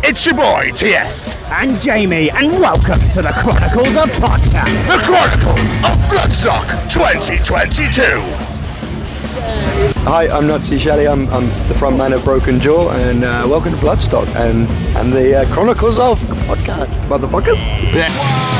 It's your boy, TS. And Jamie, and welcome to the Chronicles of Podcast. The Chronicles of Bloodstock 2022. Hi, I'm Nutzie Shelley. I'm the frontman of Broken Jaw, and welcome to Bloodstock and the Chronicles of Podcast, motherfuckers. Yeah.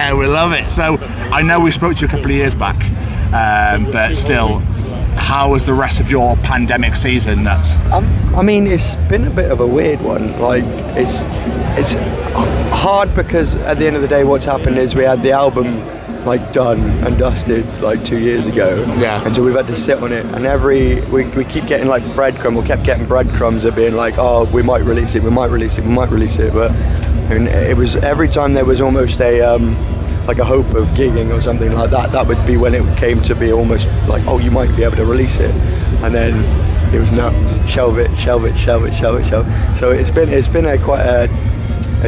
We love it. So I know we spoke to you a couple of years back, but still, how was the rest of your pandemic season, Nuts? I mean, it's been a bit of a weird one. Like, it's hard because at the end of the day, what's happened is we had the album like done and dusted like 2 years ago. Yeah. And so we've had to sit on it, and we keep getting like kept getting breadcrumbs of being like, oh, we might release it, but I mean, it was every time there was almost a like a hope of gigging or something like that. That would be when it came to be almost like, oh, you might be able to release it, and then it was no, shelve it. So it's been quite a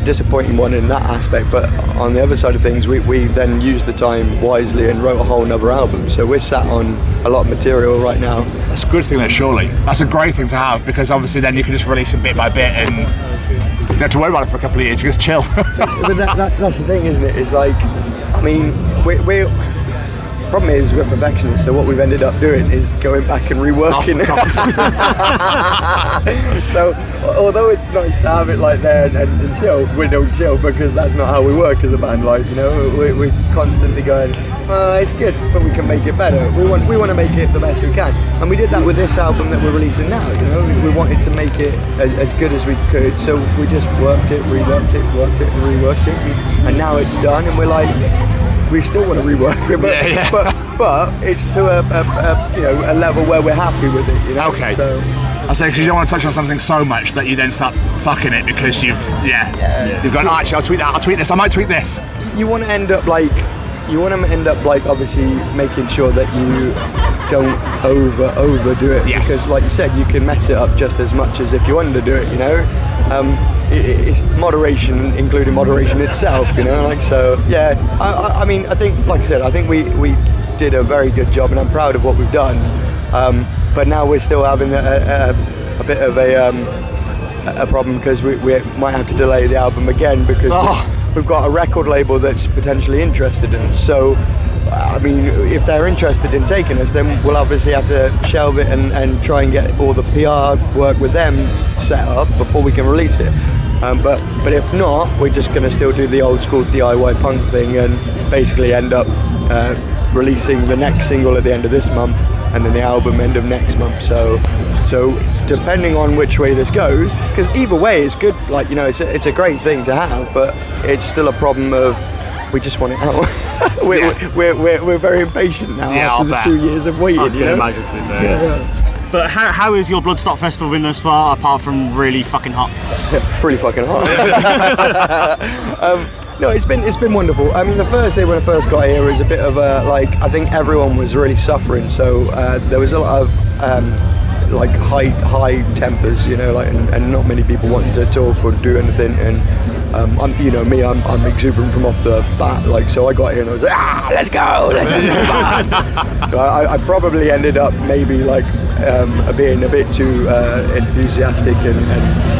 disappointing one in that aspect. But on the other side of things, we then used the time wisely and wrote a whole another album. So we're sat on a lot of material right now. That's a good thing, though, surely. That's a great thing to have, because obviously then you can just release it bit by bit and you don't have to worry about it for a couple of years. You just chill. But that's the thing, isn't it? It's like, I mean, we're problem is we're perfectionists, so what we've ended up doing is going back and reworking it. So although it's nice to have it like there and chill, we don't chill because that's not how we work as a band. Like, you know, we're constantly going, it's good, but we can make it better. We want to make it the best we can, and we did that with this album that we're releasing now. You know, we wanted to make it as good as we could, so we just worked it, reworked it, reworked it, and now it's done, and we're like, we still want to rework it, but it's to a level where we're happy with it, you know. Okay. So I say, because you don't want to touch on something so much that you then start fucking it because you've gone, oh, actually, I'll tweet that, I'll tweet this, I might tweet this. You want to end up like obviously making sure that you don't overdo it. Yes. Because like you said, you can mess it up just as much as if you underdo it, you know. It's moderation, including moderation itself, you know. Like, so yeah, I mean, I think, like I said, I think we did a very good job, and I'm proud of what we've done. But now we're still having a bit of a problem because we might have to delay the album again because we've got a record label that's potentially interested in us. So, I mean, if they're interested in taking us, then we'll obviously have to shelve it and try and get all the PR work with them set up before we can release it. But if not, we're just going to still do the old school DIY punk thing and basically end up releasing the next single at the end of this month and then the album end of next month. So depending on which way this goes, because either way it's good. Like, you know, it's a great thing to have, but it's still a problem of we just want it out. We're very impatient now after the 2 years of waiting. I can imagine to be fair. But how is your Bloodstock Festival been thus far, apart from really fucking hot? Pretty fucking hot. No, it's been wonderful. I mean, the first day when I first got here was a bit of a, like, I think everyone was really suffering. So there was a lot of like high tempers, you know, like, and not many people wanting to talk or do anything. And I'm exuberant from off the bat, like, so I got here and I was like, let's go. So I probably ended up maybe like being a bit too enthusiastic,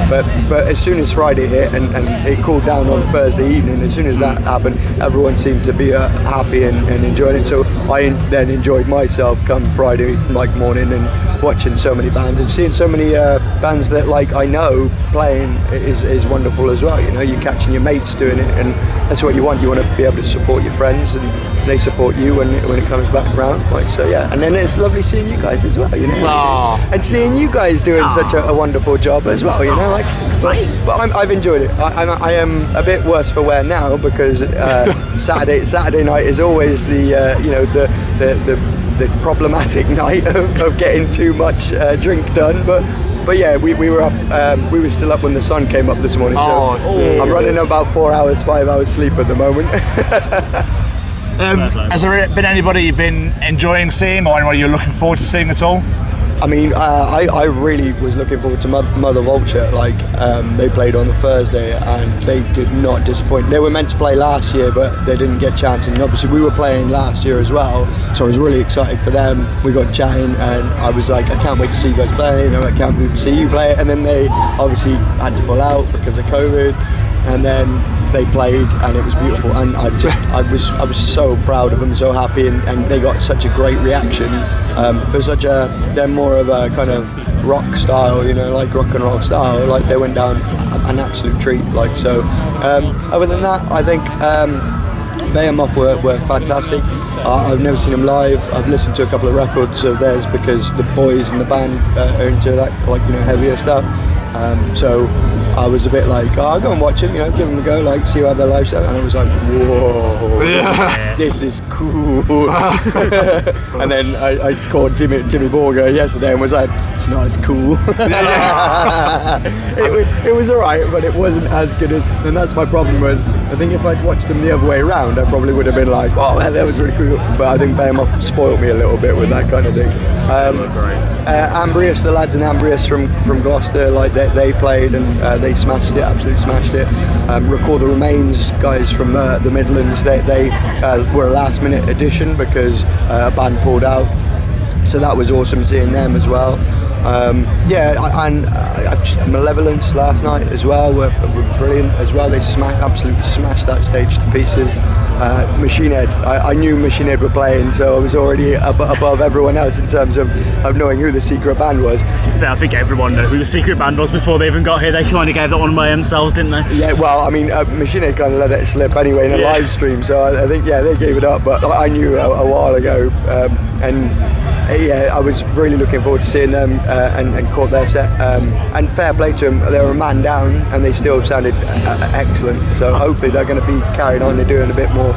but as soon as Friday hit and it cooled down on Thursday evening, as soon as that happened, everyone seemed to be happy and enjoying it. So I then enjoyed myself come Friday like morning and watching so many bands and seeing so many bands that like I know playing is wonderful as well. You know, you're catching your mates doing it, and that's what you want. You want to be able to support your friends, and they support you when it comes back around. Like, so yeah, and then it's lovely seeing you guys as well. You know, and seeing you guys doing such a wonderful job as well. You know, like, but I've enjoyed it. I am a bit worse for wear now because Saturday night is always the problematic night of getting too much drink done, but yeah, we were up. We were still up when the sun came up this morning. So I'm running about 5 hours sleep at the moment. Has there been anybody you've been enjoying seeing, or anybody you're looking forward to seeing at all? I mean, I really was looking forward to Mother Vulture. Like, they played on the Thursday and they did not disappoint. They were meant to play last year, but they didn't get a chance. And obviously, we were playing last year as well, so I was really excited for them. We got chatting, and I was like, I can't wait to see you guys play. You know, I can't wait to see you play. And then they obviously had to pull out because of COVID, and then they played and it was beautiful, and I was so proud of them, so happy, and they got such a great reaction for such they're more of a kind of rock style, you know, like rock and roll style. Like, they went down an absolute treat. Like, so other than that, I think Behemoth were fantastic. I've never seen them live. I've listened to a couple of records of theirs because the boys in the band are into that, like, you know, heavier stuff. So I was a bit like, I'll go and watch them, you know, give them a go, like, see how their live stuff. And I was like, whoa, this is cool. And then I called Timmy Borger yesterday and was like, it's not as cool. it was alright, but it wasn't as good as, and that's my problem, was I think if I'd watched them the other way around, I probably would have been like, oh man, that was really cool. But I think Behemoth spoiled me a little bit with that kind of thing. Ambrius, the lads in Ambrius from Gloucester, like, they played and they smashed it, absolutely smashed it. Record the Remains guys from the Midlands, they were a last minute addition because a band pulled out, so that was awesome seeing them as well. Malevolence last night as well were brilliant as well. They absolutely smashed that stage to pieces. Machine Head, I knew Machine Head were playing, so I was already above everyone else in terms of knowing who the secret band was. To be fair, I think everyone knew who the secret band was before they even got here. They kind of gave that one by themselves, didn't they? Yeah, well, I mean, Machine Head kind of let it slip anyway in a live stream, so I think, they gave it up, but I knew a while ago, I was really looking forward to seeing them and caught their set. And fair play to them, they were a man down and they still sounded excellent. So hopefully they're going to be carrying on and doing a bit more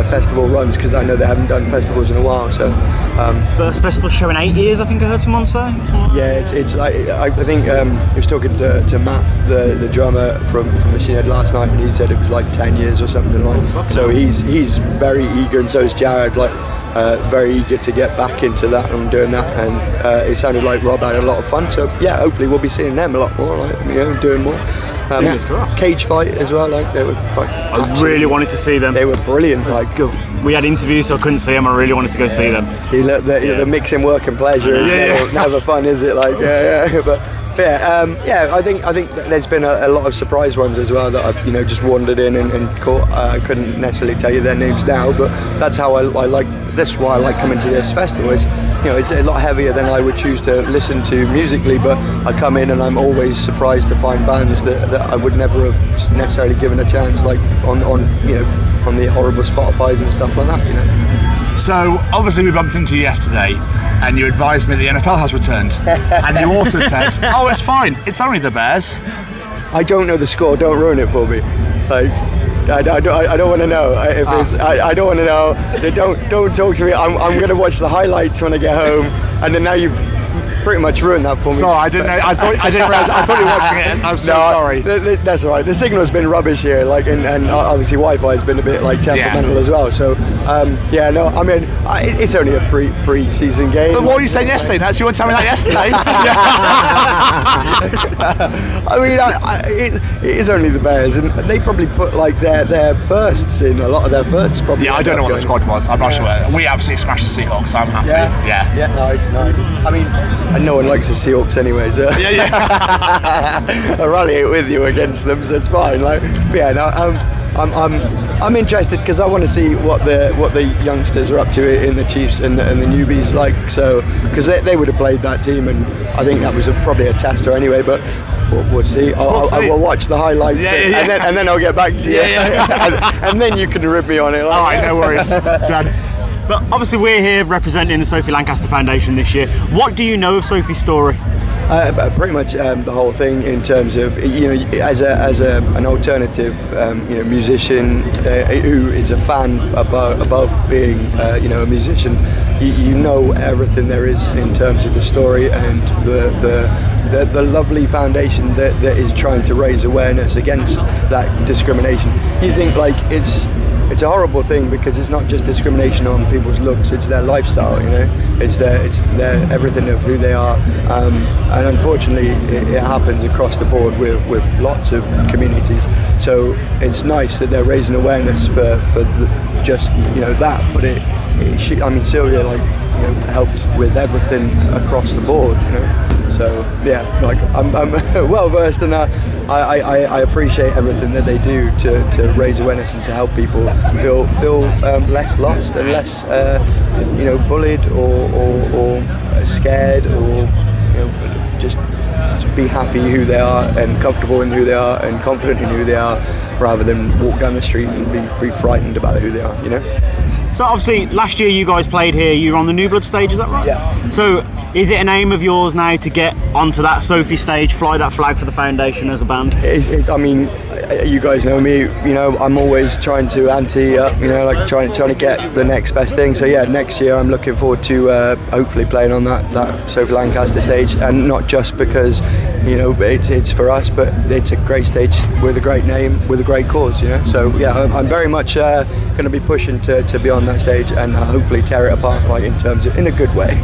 festival runs, because I know they haven't done festivals in a while. So first festival show in 8 years, I think I heard someone say. Yeah, it's like, I think he was talking to Matt, the drummer from Machine Head last night, and he said it was like 10 years or something like. So he's very eager, and so is Jared. Like. Very eager to get back into that and doing that, and it sounded like Rob had a lot of fun, so hopefully we'll be seeing them a lot more, like, you know, doing more. Cage Fight as well, like, they were like, I really wanted to see them. They were brilliant. Like, we had interviews, so I couldn't see them. I really wanted to go see them. See, look, the mixing work and pleasure is never fun, is it? Like, but I think there's been a lot of surprise ones as well that I've, you know, just wandered in and caught. I couldn't necessarily tell you their names now, but that's how I like. That's why I like coming to this festival. It's, you know, it's a lot heavier than I would choose to listen to musically, but I come in and I'm always surprised to find bands that I would never have necessarily given a chance, like on you know, on the horrible Spotify's and stuff like that, you know. So obviously we bumped into you yesterday and you advised me the NFL has returned, and you also said, oh, it's fine, it's only the Bears. I don't know the score, don't ruin it for me. Like, I don't want to know if it's. I don't want to know. Don't talk to me. I'm going to watch the highlights when I get home, and then now you've pretty much ruined that for me. Sorry, I didn't know. I didn't realize. I thought you were watching it. I'm so sorry. That's all right. The signal's been rubbish here, like, and obviously Wi-Fi has been a bit like temperamental as well. So I mean, it's only a pre-season game. But what were you saying yesterday? That's you were telling me that yesterday. I mean, it is only the Bears, and they probably put like their firsts in. A lot of their firsts probably. Yeah, I don't know what the squad was. I'm not sure. We absolutely smashed the Seahawks, so I'm happy. Yeah, nice. I mean, and no one likes the Seahawks anyway, so I rally it with you against them, so it's fine. Like, I'm interested because I want to see what the youngsters are up to in the Chiefs and the newbies, like, so because they would have played that team, and I think that was probably a tester anyway, but we'll see. I will watch the highlights and then I'll get back to you, and then you can rib me on it. Like, all right, no worries, Dad. But obviously we're here representing the Sophie Lancaster Foundation this year. What do you know of Sophie's story? Pretty much the whole thing, in terms of, you know, as an alternative, you know, musician who is a fan above being, you know, a musician. you know everything there is in terms of the story and the lovely foundation that is trying to raise awareness against that discrimination. You think like it's a horrible thing because it's not just discrimination on people's looks, it's their lifestyle, you know, it's their everything of who they are, and unfortunately it happens across the board with lots of communities. So it's nice that they're raising awareness for just, you know, that, but I mean Sylvia, like, you know, helped with everything across the board, you know. So yeah, like I'm well versed, and I appreciate everything that they do to raise awareness and to help people feel less lost and less you know, bullied or scared, or, you know, just be happy who they are and comfortable in who they are and confident in who they are, rather than walk down the street and be frightened about who they are, you know. So obviously last year you guys played here, you were on the New Blood stage, is that right? Yeah. So is it an aim of yours now to get onto that Sophie stage, fly that flag for the foundation as a band? I mean, you guys know me, you know, I'm always trying to ante up, you know, like trying to get the next best thing. So yeah, next year I'm looking forward to hopefully playing on that Sophie Lancaster stage, and not just because, you know, it's for us, but it's a great stage with a great name, with a great cause, you know. So yeah, I'm very much going to be pushing to be on that stage and hopefully tear it apart, like in a good way.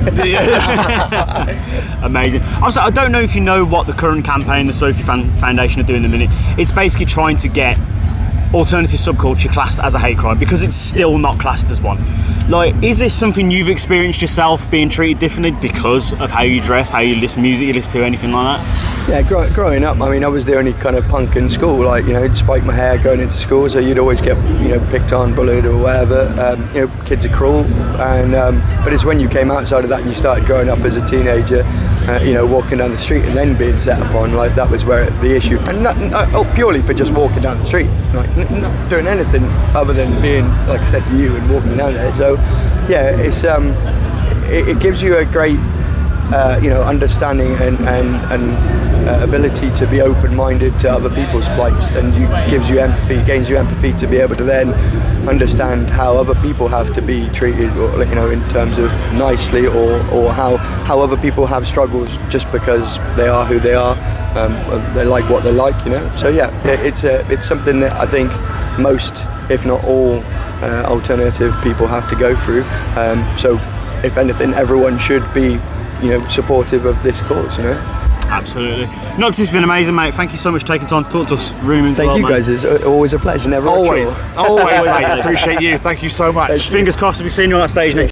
Amazing. Also, I don't know if you know what the current campaign the Sophie Foundation are doing in a minute. It's basically trying to get alternative subculture classed as a hate crime, because it's still not classed as one. Like, is this something you've experienced yourself, being treated differently because of how you dress, how you listen, music you listen to, anything like that? Yeah, growing up, I mean, I was the only kind of punk in school, like, you know, spike my hair going into school, so you'd always get, you know, picked on, bullied or whatever. You know, kids are cruel, and but it's when you came outside of that and you started growing up as a teenager, you know, walking down the street and then being set upon, like, that was where the issue, and not purely for just walking down the street, like not doing anything other than being, like I said, you and walking down there. So yeah, it's it gives you a great you know, understanding and ability to be open-minded to other people's plights, and gains you empathy to be able to then understand how other people have to be treated, or, you know, in terms of nicely, or how other people have struggles just because they are who they are, they like what they like, you know. So yeah, it's something that I think most, if not all, alternative people have to go through. So if anything, everyone should be, you know, supportive of this cause, you know. Absolutely. Nutzie, it's been amazing, mate. Thank you so much for taking time to talk to us. Really means a lot, Thank you, mate. guys. It's always a pleasure. Never a chore. Always, mate. Appreciate you. Thank you so much. Fingers crossed we'll be seeing you on that stage next